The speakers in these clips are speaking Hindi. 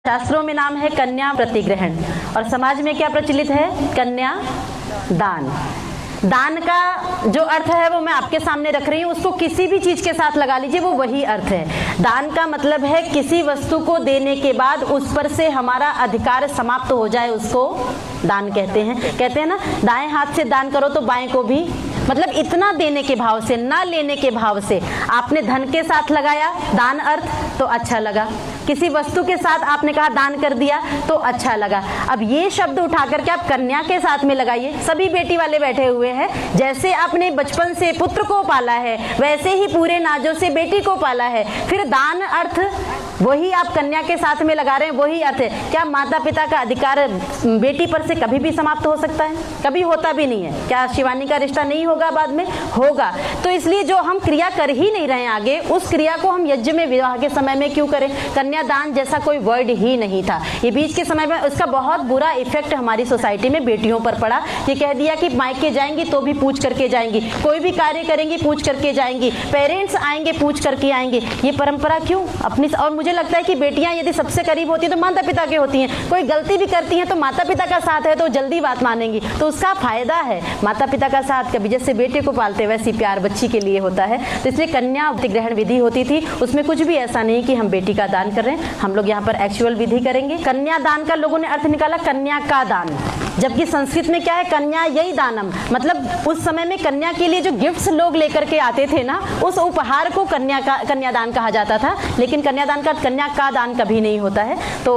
शास्त्रों में नाम है कन्या प्रतिग्रहण और समाज में क्या प्रचलित है? कन्या दान। दान का जो अर्थ है वो मैं आपके सामने रख रही हूँ, उसको किसी भी चीज के साथ लगा लीजिए, वो वही अर्थ है। दान का मतलब है किसी वस्तु को देने के बाद उस पर से हमारा अधिकार समाप्त हो जाए, उसको दान कहते हैं। कहते हैं ना, दाएं हाथ से दान करो तो बाएं को भी, मतलब इतना देने के भाव से, ना लेने के भाव से। आपने धन के साथ लगाया दान अर्थ तो अच्छा लगा, किसी वस्तु के साथ आपने कहा दान कर दिया तो अच्छा लगा। अब ये शब्द उठा करके आप कन्या के साथ में लगाइए। सभी बेटी वाले बैठे हुए हैं, जैसे आपने बचपन से पुत्र को पाला है वैसे ही पूरे नाजों से बेटी को पाला है, फिर दान अर्थ वही आप कन्या के साथ में लगा रहे हैं, वही अर्थ है। क्या माता पिता का अधिकार बेटी पर से कभी भी समाप्त हो सकता है? कभी होता भी नहीं है। क्या शिवानी का रिश्ता नहीं होगा? बाद में होगा। तो इसलिए जो हम क्रिया कर ही नहीं रहे हैं आगे, उस क्रिया को हम यज्ञ में विवाह के समय में क्यों करें? कन्यादान जैसा कोई वर्ड ही नहीं था। ये बीच के समय में उसका बहुत बुरा इफेक्ट हमारी सोसाइटी में बेटियों पर पड़ा। ये कह दिया कि मायके जाएंगी तो भी पूछ करके जाएंगी, कोई भी कार्य करेंगी पूछ करके जाएंगी, पेरेंट्स आएंगे पूछ करके आएंगे। ये परंपरा क्यों अपनी? और मुझे लगता है कि बेटियां यदि सबसे करीब होती हैं तो माता पिता की होती हैं, कोई गलती भी करती हैं तो माता पिता का साथ है तो जल्दी बात मानेंगी, तो उसका फायदा है। माता पिता का साथ कभी जैसे बेटे को पालते वैसी प्यार बच्ची के लिए होता है। तो इसलिए कन्या प्रतिग्रहण विधि होती थी, उसमें कुछ भी ऐसा नहीं कि हम बेटी का दान कर रहे हैं। हम लोग यहाँ पर एक्चुअल विधि करेंगे। कन्या दान का लोगों ने अर्थ निकाला कन्या का दान, जबकि संस्कृत में क्या है? कन्या यही दानम, मतलब उस समय में कन्या के लिए जो गिफ्ट्स लोग लेकर के आते थे ना, उस उपहार को कन्यादान कहा जाता था। लेकिन कन्यादान का कन्या का दान कभी नहीं होता है। तो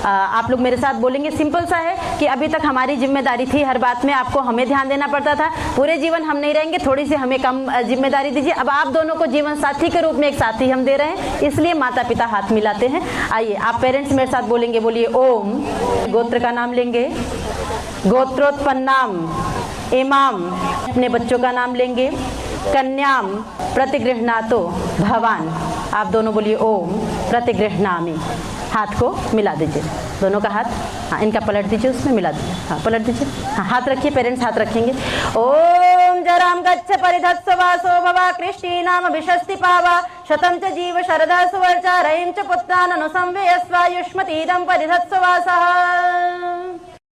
आप लोग मेरे साथ बोलेंगे, सिंपल सा है कि अभी तक हमारी जिम्मेदारी थी हर बात में आपको हमें ध्यान देना पड़ता था। पूरे जीवन हम नहीं रहेंगे, थोड़ी सी हमें कम जिम्मेदारी दीजिए। अब आप दोनों को जीवन साथी के रूप में एक साथी हम दे रहे हैं, इसलिए माता पिता हाथ मिलाते हैं। आइए आप पेरेंट्स मेरे साथ बोलेंगे, बोलिए ओम। गोत्र का नाम लेंगे, गोत्रोत्पन्नाम इमाम, अपने बच्चों का नाम लेंगे, कन्याम प्रतिगृह्णातो भवान। आप दोनों बोलिए ओम प्रतिगृह्णामि। हाथ को मिला दीजिए, दोनों का हाथ, हाँ इनका पलट दीजिए, उसमें मिला दीजिए, हाँ पलट दीजिए, हाँ हाथ रखिए, पेरेंट्स हाथ रखेंगे। ओम जराम गच्छ परिधत्स्व वासो भवा कृष्टीनाम अभिषस्ति पावा शतं च जीव शरदा सुवर्चा रयिं च पुत्रान् अनुसंवेयस्व युष्मतीदं परिधत्स्व वासः।